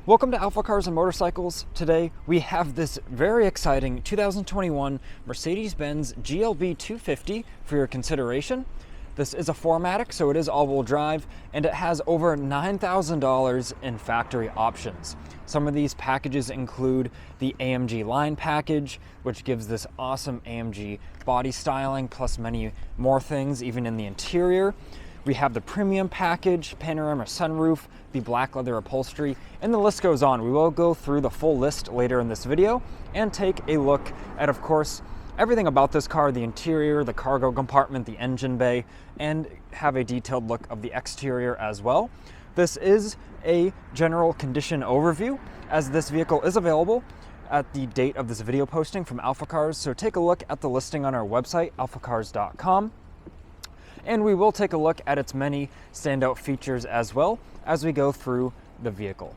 Welcome to AlphaCars and Motorcycles. Today we have this very exciting 2021 Mercedes-Benz GLB250 for your consideration. This is a 4Matic, so it is all-wheel drive, and it has over $9,000 in factory options. Some of these packages include the AMG line package, which gives this awesome AMG body styling, plus many more things, even in the interior. We have the premium package, panorama sunroof, the black leather upholstery, and the list goes on. We will go through the full list later in this video and take a look at, of course, everything about this car, the interior, the cargo compartment, the engine bay, and have a detailed look of the exterior as well. This is a general condition overview, as this vehicle is available at the date of this video posting from AlphaCars, so take a look at the listing on our website, alphacars.com. And we will take a look at its many standout features as well as we go through the vehicle.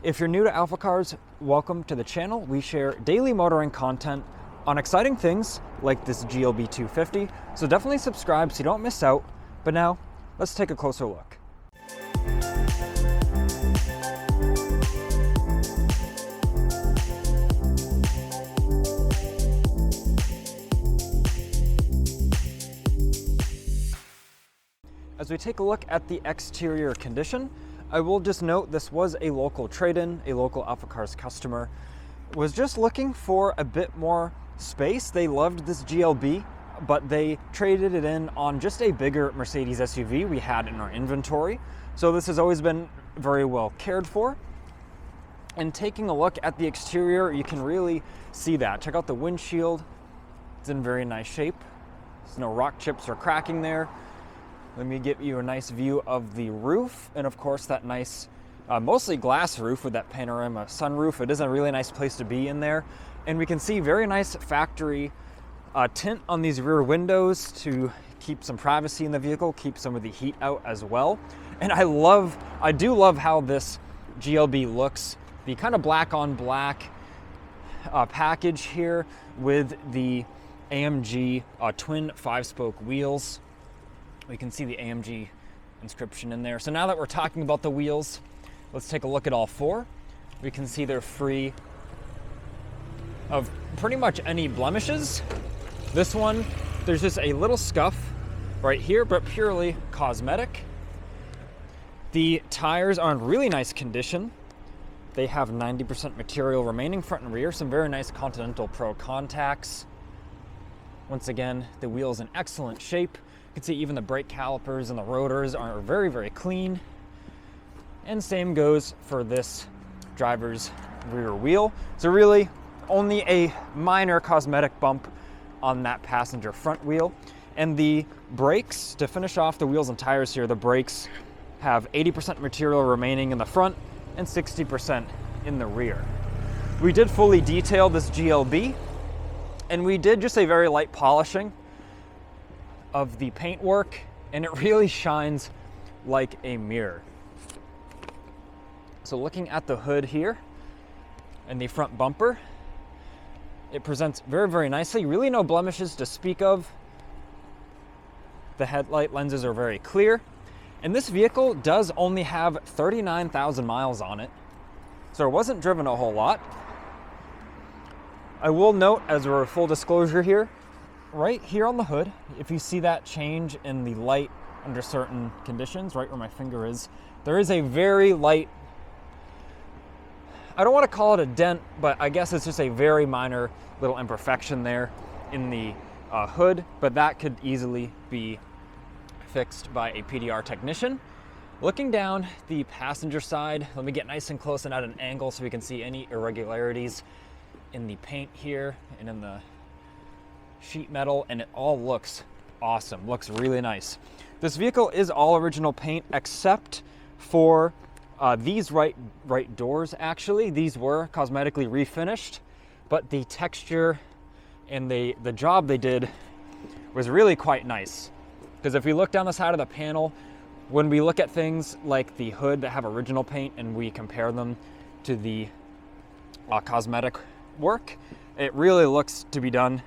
If you're new to AlphaCars, welcome to the channel. We share daily motoring content on exciting things like this GLB250, so definitely subscribe so you don't miss out. But now, let's take a closer look. As we take a look at the exterior condition, I will just note this was a local trade-in. A local AlphaCars customer was just looking for a bit more space. They loved this GLB, but they traded it in on just a bigger Mercedes SUV we had in our inventory. So this has always been very well cared for. And taking a look at the exterior, you can really see that. Check out the windshield. It's in very nice shape. There's no rock chips or cracking there. Let me give you a nice view of the roof, and of course that nice, mostly glass roof with that panorama sunroof. It is a really nice place to be in there. And we can see very nice factory tint on these rear windows to keep some privacy in the vehicle, keep some of the heat out as well. And I do love how this GLB looks. The kind of black on black package here with the AMG twin 5-spoke wheels. We can see the AMG inscription in there. So now that we're talking about the wheels, let's take a look at all four. We can see they're free of pretty much any blemishes. This one, there's just a little scuff right here, but purely cosmetic. The tires are in really nice condition. They have 90% material remaining front and rear, some very nice Continental Pro contacts. Once again, the wheel's in excellent shape. You can see even the brake calipers and the rotors are very, very clean. And same goes for this driver's rear wheel. So really only a minor cosmetic bump on that passenger front wheel. And the brakes, to finish off the wheels and tires here, the brakes have 80% material remaining in the front and 60% in the rear. We did fully detail this GLB, and we did just a very light polishing of the paintwork, and it really shines like a mirror. So looking at the hood here and the front bumper, it presents very, very nicely. Really no blemishes to speak of. The headlight lenses are very clear. And this vehicle does only have 39,000 miles on it, so it wasn't driven a whole lot. I will note, as a full disclosure here, right here on the hood, if you see that change in the light under certain conditions, right where my finger is, there is a very light, I don't want to call it a dent, but I guess it's just a very minor little imperfection there in the hood, but that could easily be fixed by a PDR technician. Looking down the passenger side, let me get nice and close and at an angle so we can see any irregularities in the paint here and in the sheet metal, and it all looks awesome, looks really nice. This vehicle is all original paint except for these right doors. Actually, these were cosmetically refinished, but the texture and the job they did was really quite nice. Because if we look down the side of the panel, when we look at things like the hood that have original paint and we compare them to the cosmetic work, it really looks to be done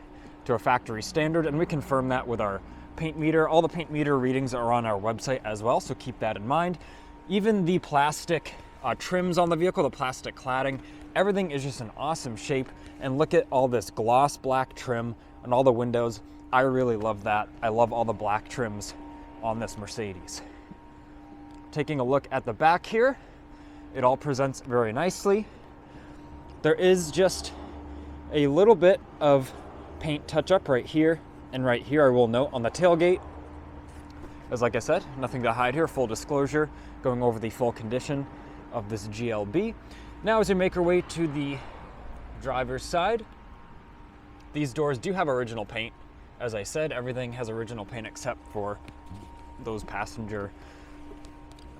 to a factory standard, and we confirm that with our paint meter. All the paint meter readings are on our website as well, so keep that in mind. Even the plastic trims on the vehicle, the plastic cladding. Everything is just in awesome shape. And look at all this gloss black trim on all the windows. I really love that. I love all the black trims on this Mercedes. Taking a look at the back here, it all presents very nicely. There is just a little bit of paint touch-up right here and right here, I will note, on the tailgate. As like I said, nothing to hide here, full disclosure, going over the full condition of this GLB. Now as we make our way to the driver's side, these doors do have original paint. As I said, everything has original paint except for those passenger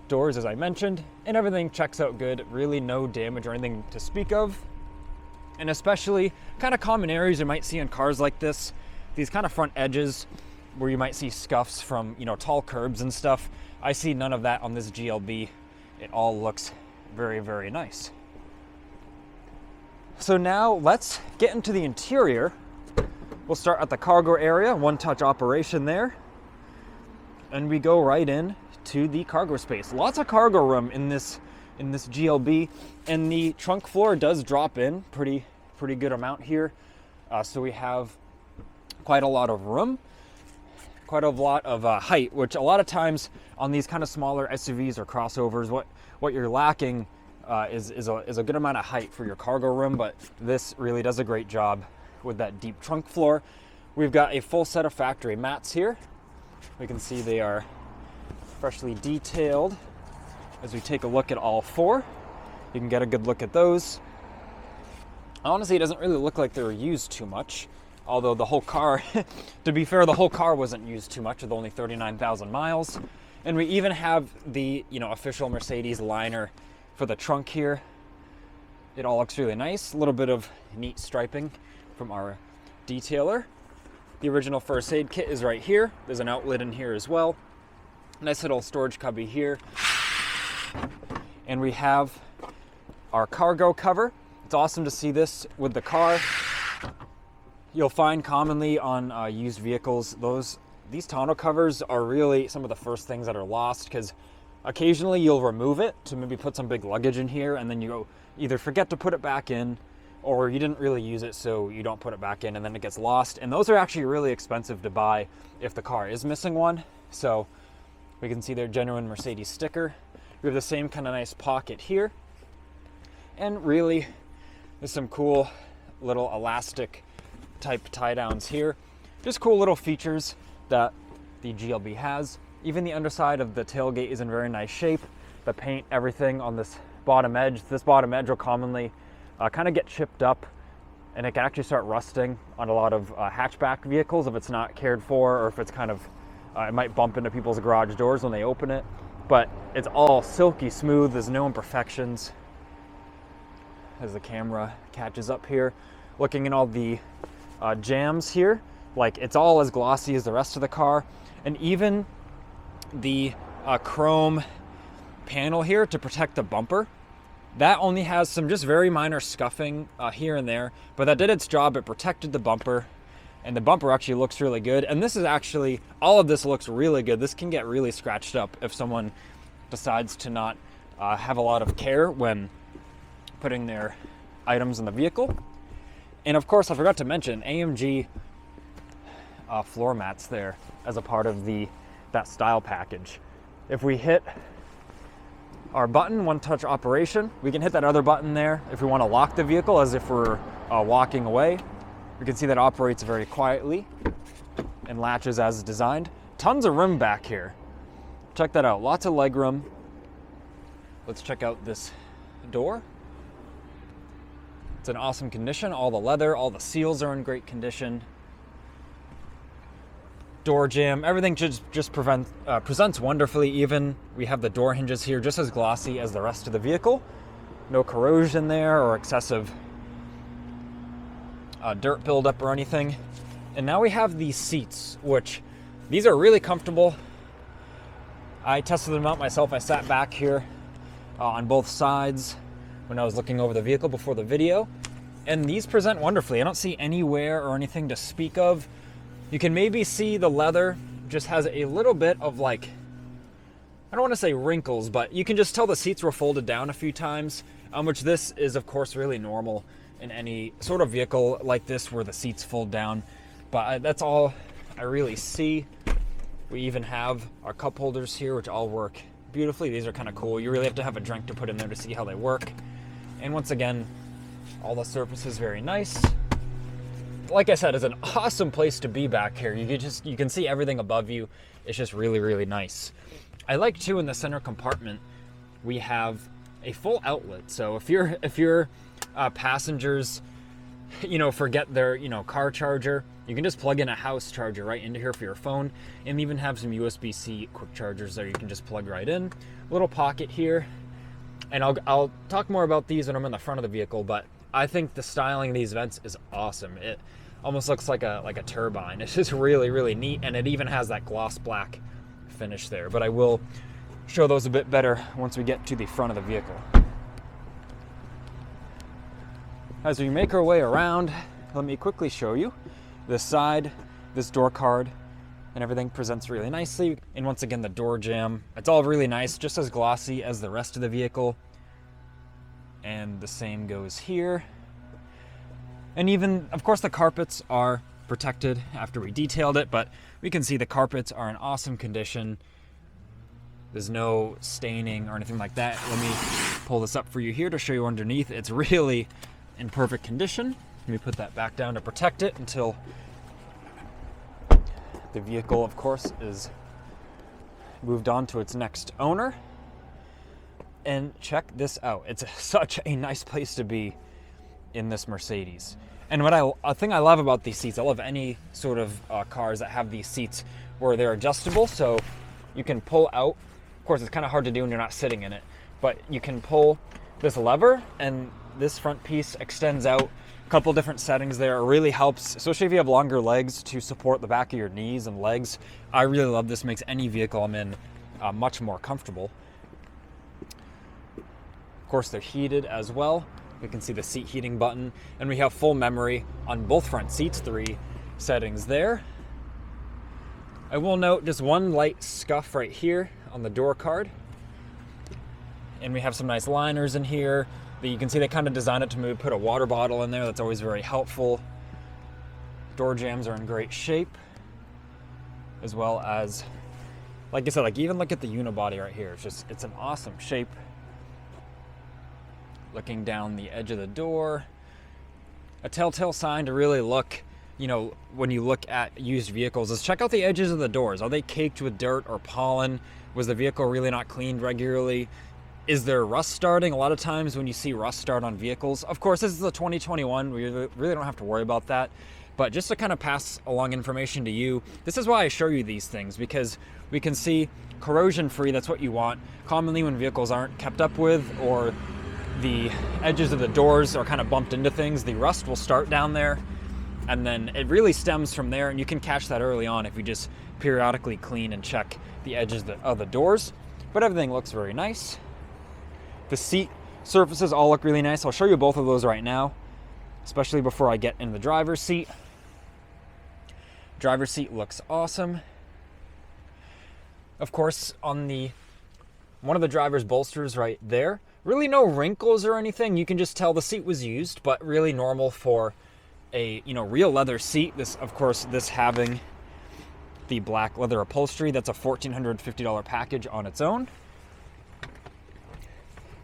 doors, as I mentioned, and everything checks out good. Really no damage or anything to speak of. And especially kind of common areas you might see in cars like this, these kind of front edges where you might see scuffs from, you know, tall curbs and stuff. I see none of that on this GLB. It all looks very, very nice. So now let's get into the interior. We'll start at the cargo area, one-touch operation there. And we go right in to the cargo space. Lots of cargo room in this GLB, and the trunk floor does drop in pretty good amount here. So we have quite a lot of room, quite a lot of height, which a lot of times on these kind of smaller SUVs or crossovers, what you're lacking is a good amount of height for your cargo room, but this really does a great job with that deep trunk floor. We've got a full set of factory mats here. We can see they are freshly detailed. As we take a look at all four, you can get a good look at those. Honestly, it doesn't really look like they were used too much, although the whole car, to be fair, the whole car wasn't used too much with only 39,000 miles. And we even have the, you know, official Mercedes liner for the trunk here. It all looks really nice. A little bit of neat striping from our detailer. The original first aid kit is right here. There's an outlet in here as well. Nice little storage cubby here. And we have our cargo cover. It's awesome to see this with the car. You'll find commonly on used vehicles, these tonneau covers are really some of the first things that are lost, because occasionally you'll remove it to maybe put some big luggage in here, and then you either forget to put it back in, or you didn't really use it so you don't put it back in, and then it gets lost. And those are actually really expensive to buy if the car is missing one. So we can see their genuine Mercedes sticker. We have the same kind of nice pocket here. And really, there's some cool little elastic type tie downs here. Just cool little features that the GLB has. Even the underside of the tailgate is in very nice shape. The paint, everything on this bottom edge will commonly kind of get chipped up, and it can actually start rusting on a lot of hatchback vehicles if it's not cared for, or if it's kind of, it might bump into people's garage doors when they open it. But it's all silky smooth, there's no imperfections. As the camera catches up here, looking at all the jams here, like it's all as glossy as the rest of the car. And even the chrome panel here to protect the bumper, that only has some just very minor scuffing here and there, but that did its job. It protected the bumper, and the bumper actually looks really good. And this is actually, all of this looks really good. This can get really scratched up if someone decides to not have a lot of care when putting their items in the vehicle. And of course, I forgot to mention AMG floor mats there as a part of that style package. If we hit our button, one touch operation, we can hit that other button there if we want to lock the vehicle as if we're walking away. We can see that operates very quietly and latches as designed. Tons of room back here. Check that out, lots of leg room. Let's check out this door. It's in awesome condition. All the leather, all the seals are in great condition. Door jamb, everything just presents wonderfully. Even we have the door hinges here just as glossy as the rest of the vehicle. No corrosion there or excessive dirt buildup or anything. And now we have these seats, which these are really comfortable. I tested them out myself. I sat back here on both sides when I was looking over the vehicle before the video, and these present wonderfully. I don't see any wear or anything to speak of. You can maybe see the leather just has a little bit of, like, I don't want to say wrinkles, but you can just tell the seats were folded down a few times, which this is of course really normal in any sort of vehicle like this where the seats fold down. But that's all I really see. We even have our cup holders here, which all work beautifully. These are kind of cool. You really have to have a drink to put in there to see how they work. And once again, all the surfaces very nice. Like I said, it's an awesome place to be back here. You can see everything above you. It's just really, really nice. I like too, in the center compartment, we have a full outlet. So if your passengers, forget their, car charger, you can just plug in a house charger right into here for your phone, and even have some USB-C quick chargers there you can just plug right in. Little pocket here, and I'll talk more about these when I'm in the front of the vehicle, but I think the styling of these vents is awesome. It almost looks like a turbine. It's just really, really neat, and it even has that gloss black finish there, but I will show those a bit better once we get to the front of the vehicle. As we make our way around, let me quickly show you this side. This door card and everything presents really nicely. And once again, the door jamb, it's all really nice, just as glossy as the rest of the vehicle. And the same goes here. And even, of course, the carpets are protected after we detailed it, but we can see the carpets are in awesome condition. There's no staining or anything like that. Let me pull this up for you here to show you underneath. It's really in perfect condition. Let me put that back down to protect it until the vehicle, of course, is moved on to its next owner. And check this out. It's such a nice place to be in this Mercedes. And a thing I love about these seats, I love any sort of cars that have these seats where they're adjustable, so you can pull out. Of course, it's kind of hard to do when you're not sitting in it, but you can pull this lever and this front piece extends out. A couple different settings there. It really helps, especially if you have longer legs, to support the back of your knees and legs. I really love this. Makes any vehicle I'm in much more comfortable. Of course, they're heated as well. We can see the seat heating button, and we have full memory on both front seats, 3 settings there. I will note just one light scuff right here on the door card. And we have some nice liners in here. You can see they kind of designed it to move, put a water bottle in there. That's always very helpful. Door jambs are in great shape, as well as, like I said, even look at the unibody right here. It's an awesome shape. Looking down the edge of the door, a telltale sign to really look, when you look at used vehicles, is check out the edges of the doors. Are they caked with dirt or pollen? Was the vehicle really not cleaned regularly? Is there rust starting? A lot of times when you see rust start on vehicles, of course, this is the 2021, we really don't have to worry about that. But just to kind of pass along information to you, this is why I show you these things, because we can see corrosion-free, that's what you want. Commonly when vehicles aren't kept up with, or the edges of the doors are kind of bumped into things, the rust will start down there, and then it really stems from there, and you can catch that early on if you just periodically clean and check the edges of the doors. But everything looks very nice. The seat surfaces all look really nice. I'll show you both of those right now, especially before I get in the driver's seat. Driver's seat looks awesome. Of course, on one of the driver's bolsters right there, really no wrinkles or anything. You can just tell the seat was used, but really normal for a real leather seat. This, of course, this having the black leather upholstery, that's a $1,450 package on its own.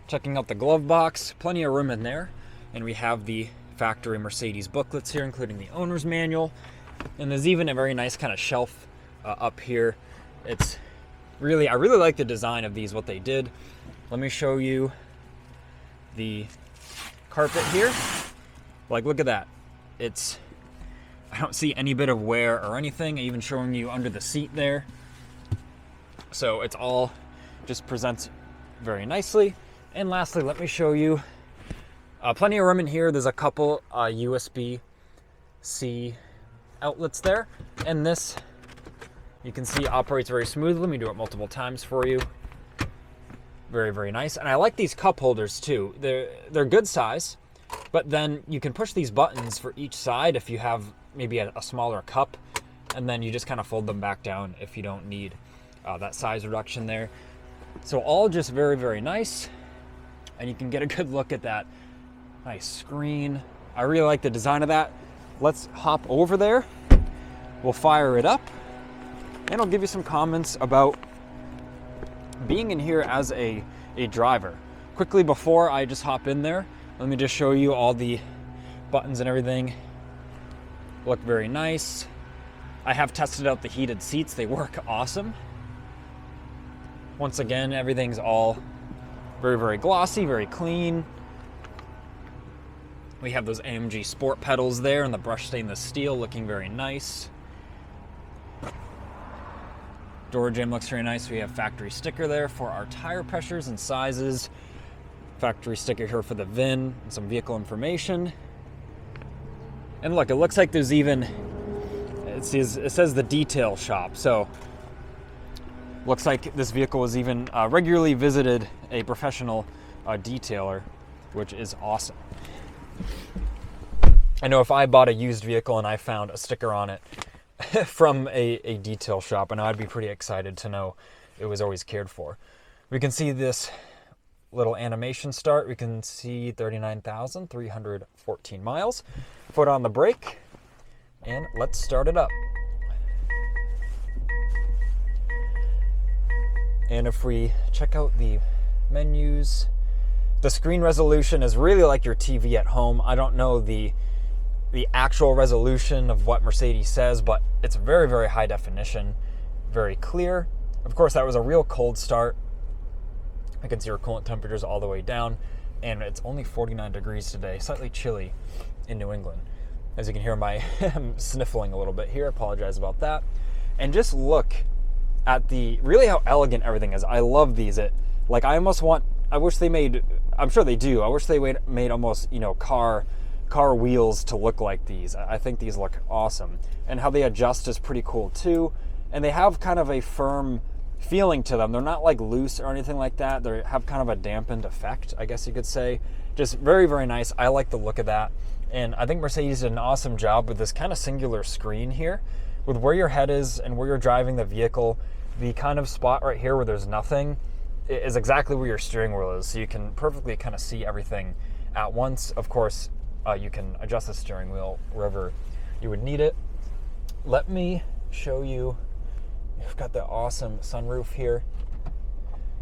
Checking out the glove box, plenty of room in there. And we have the factory Mercedes booklets here, including the owner's manual. And there's even a very nice kind of shelf up here. I really like the design of these, what they did. Let me show you the carpet here. Look at that. I don't see any bit of wear or anything, even showing you under the seat there. So it's all just presents very nicely. And lastly, let me show you plenty of room in here. There's a couple USB-C outlets there. And this, you can see, operates very smoothly. Let me do it multiple times for you. Very, very nice. And I like these cup holders too. They're good size, but then you can push these buttons for each side if you have maybe a smaller cup, and then you just kind of fold them back down if you don't need that size reduction there. So all just very, very nice. And you can get a good look at that nice screen. I really like the design of that. Let's hop over there. We'll fire it up and I'll give you some comments about being in here as a driver. Quickly before I just hop in there, let me just show you all the buttons and everything. Look very nice. I have tested out the heated seats. They work awesome. Once again, everything's all very, very glossy, very clean. We have those AMG Sport pedals there and the brushed stainless steel looking very nice. Door jamb looks very nice. We have factory sticker there for our tire pressures and sizes. Factory sticker here for the VIN and some vehicle information. And look, it looks like there's even, it says the detail shop. So looks like this vehicle has even regularly visited a professional detailer, which is awesome. I know if I bought a used vehicle and I found a sticker on it from a detail shop, and I'd be pretty excited to know it was always cared for. We can see this little animation start. We can see 39,314 miles. Foot on the brake, and let's start it up. And if we check out the menus, the screen resolution is really like your TV at home. I don't know the actual resolution of what Mercedes says, but it's very, very high definition, very clear. Of course, that was a real cold start. I can see our coolant temperatures all the way down, and it's only 49 degrees today, slightly chilly in New England. As you can hear, I'm sniffling a little bit here. I apologize about that. And just look at really how elegant everything is. I love these. I wish they made, I'm sure they do, I wish they made almost, car wheels to look like these. I think these look awesome. And how they adjust is pretty cool too. And they have kind of a firm feeling to them. They're not like loose or anything like that. They have kind of a dampened effect, I guess you could say. Just very, very nice. I like the look of that. And I think Mercedes did an awesome job with this kind of singular screen here. With where your head is and where you're driving the vehicle, the kind of spot right here where there's nothing is exactly where your steering wheel is. So you can perfectly kind of see everything at once. Of course, you can adjust the steering wheel wherever you would need it. Let me show you. We've got the awesome sunroof here.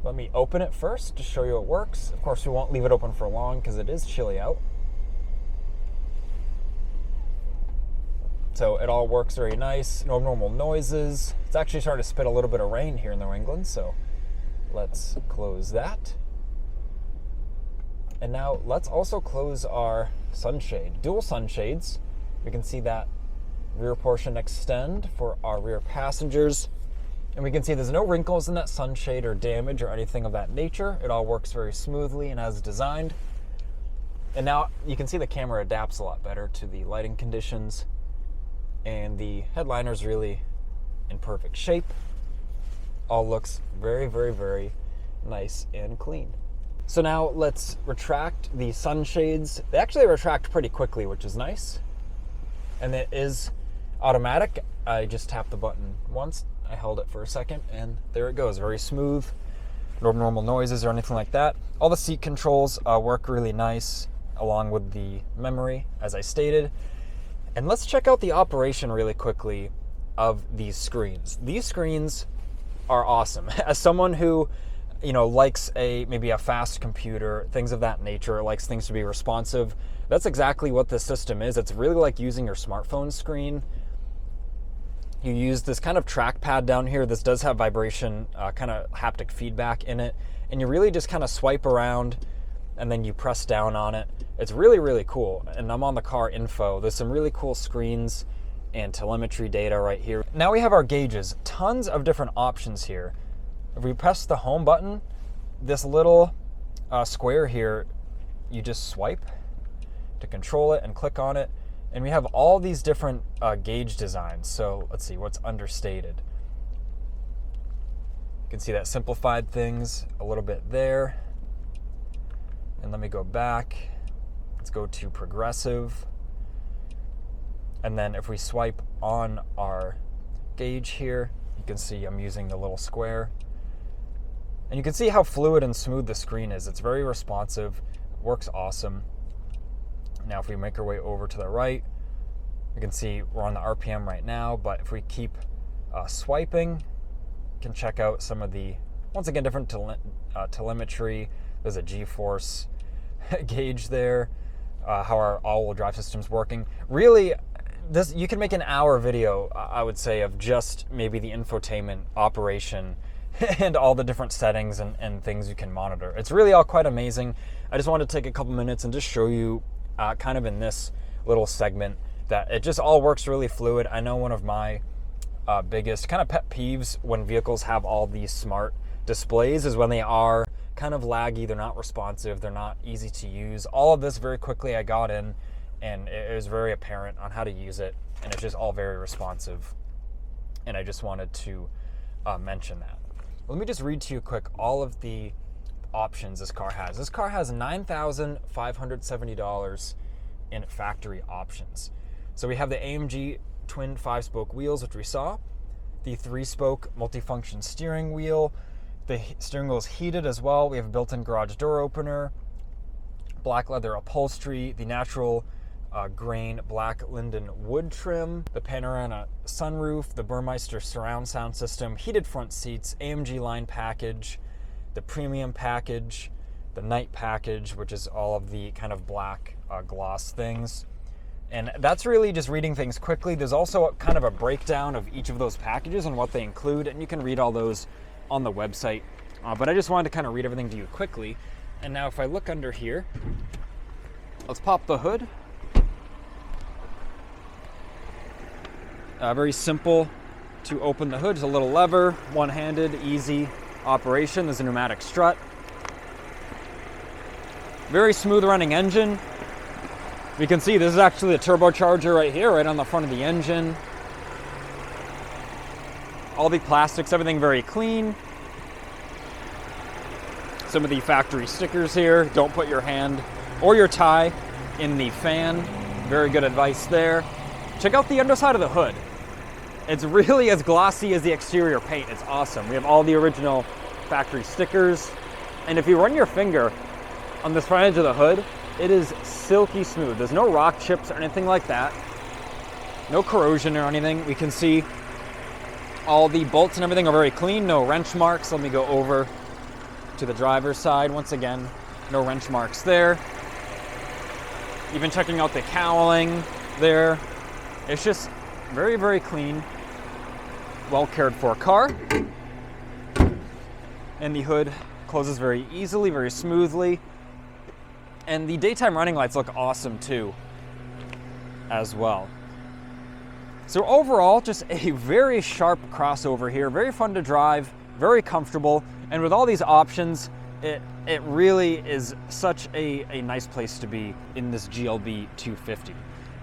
Let me open it first to show you it works. Of course, we won't leave it open for long because it is chilly out. So it all works very nice. No normal noises. It's actually starting to spit a little bit of rain here in New England, so let's close that. And now let's also close our sunshade. Dual sunshades. We can see that rear portion extend for our rear passengers. And we can see there's no wrinkles in that sunshade or damage or anything of that nature. It all works very smoothly and as designed. And now you can see the camera adapts a lot better to the lighting conditions. And the headliner is really in perfect shape. All looks very, very, very nice and clean. So now let's retract the sunshades. They actually retract pretty quickly, which is nice. And it is automatic. I just tapped the button once. I held it for a second, and there it goes. Very smooth. No normal noises or anything like that. All the seat controls work really nice, along with the memory, as I stated. And let's check out the operation really quickly of these screens. These screens are awesome. As someone who, likes maybe a fast computer, things of that nature, likes things to be responsive, that's exactly what this system is. It's really like using your smartphone screen. You use this kind of trackpad down here. This does have vibration, kind of haptic feedback in it. And you really just kind of swipe around and then you press down on it. It's really, really cool. And I'm on the car info. There's some really cool screens and telemetry data right here. Now we have our gauges. Tons of different options here. If we press the home button, this little square here, you just swipe to control it and click on it. And we have all these different gauge designs. So let's see what's understated. You can see that simplified things a little bit there. And let me go back. Let's go to progressive. And then if we swipe on our gauge here, you can see I'm using the little square. And you can see how fluid and smooth the screen is. It's very responsive, works awesome. Now if we make our way over to the right, you can see we're on the RPM right now, but if we keep swiping, you can check out some of the, once again, different telemetry. There's a G-force gauge there, how our all-wheel drive system's working. Really, this, you can make an hour video, I would say, of just maybe the infotainment operation and all the different settings and things you can monitor. It's really all quite amazing. I just wanted to take a couple minutes and just show you kind of in this little segment that it just all works really fluid. I know one of my biggest kind of pet peeves when vehicles have all these smart displays is when they are kind of laggy, they're not responsive, they're not easy to use. All of this very quickly I got in, and it was very apparent on how to use it, and it's just all very responsive. And I just wanted to mention that. Let me just read to you quick all of the options this car has. This car has $9,570 in factory options. So we have the AMG twin 5-spoke wheels, which we saw, the 3-spoke multifunction steering wheel. The steering wheel is heated as well. We have a built-in garage door opener, black leather upholstery, the natural grain black linden wood trim, the panorama sunroof, the Burmeister surround sound system, heated front seats, AMG line package, the premium package, the night package, which is all of the kind of black gloss things. And that's really just reading things quickly. There's also kind of a breakdown of each of those packages and what they include, and you can read all those on the website. But I just wanted to kind of read everything to you quickly. And now if I look under here, let's pop the hood. Very simple to open the hood. It's a little lever, one-handed, easy operation. There's a pneumatic strut. Very smooth running engine. You can see this is actually a turbocharger right here, right on the front of the engine. All the plastics, everything very clean. Some of the factory stickers here. Don't put your hand or your tie in the fan. Very good advice there. Check out the underside of the hood. It's really as glossy as the exterior paint. It's awesome. We have all the original factory stickers. And if you run your finger on this front edge of the hood, it is silky smooth. There's no rock chips or anything like that. No corrosion or anything. We can see all the bolts and everything are very clean. No wrench marks. Let me go over to the driver's side. Once again, no wrench marks there. Even checking out the cowling there. It's just very, very clean, well cared for car. And the hood closes very easily, very smoothly. And the daytime running lights look awesome too, as well. So overall, just a very sharp crossover here, very fun to drive, very comfortable, and with all these options, it really is such a nice place to be in this GLB250.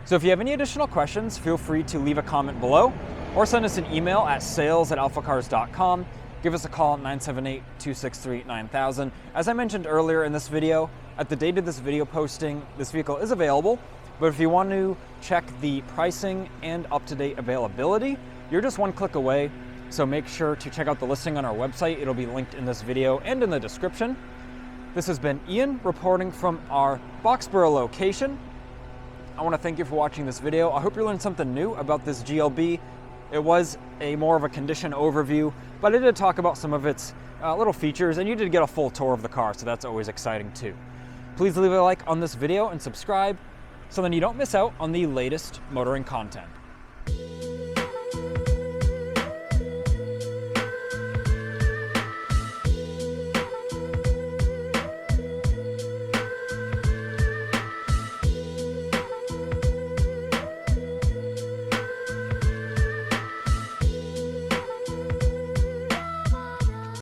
So if you have any additional questions, feel free to leave a comment below or send us an email at sales@alphacars.com. Give us a call at 978-263-9000. As I mentioned earlier in this video, at the date of this video posting, this vehicle is available, but if you want to check the pricing and up-to-date availability, you're just one click away. So make sure to check out the listing on our website. It'll be linked in this video and in the description. This has been Ian reporting from our Boxborough location. I want to thank you for watching this video. I hope you learned something new about this GLB. It was more of a condition overview, but I did talk about some of its little features, and you did get a full tour of the car, so that's always exciting too. Please leave a like on this video and subscribe so then you don't miss out on the latest motoring content.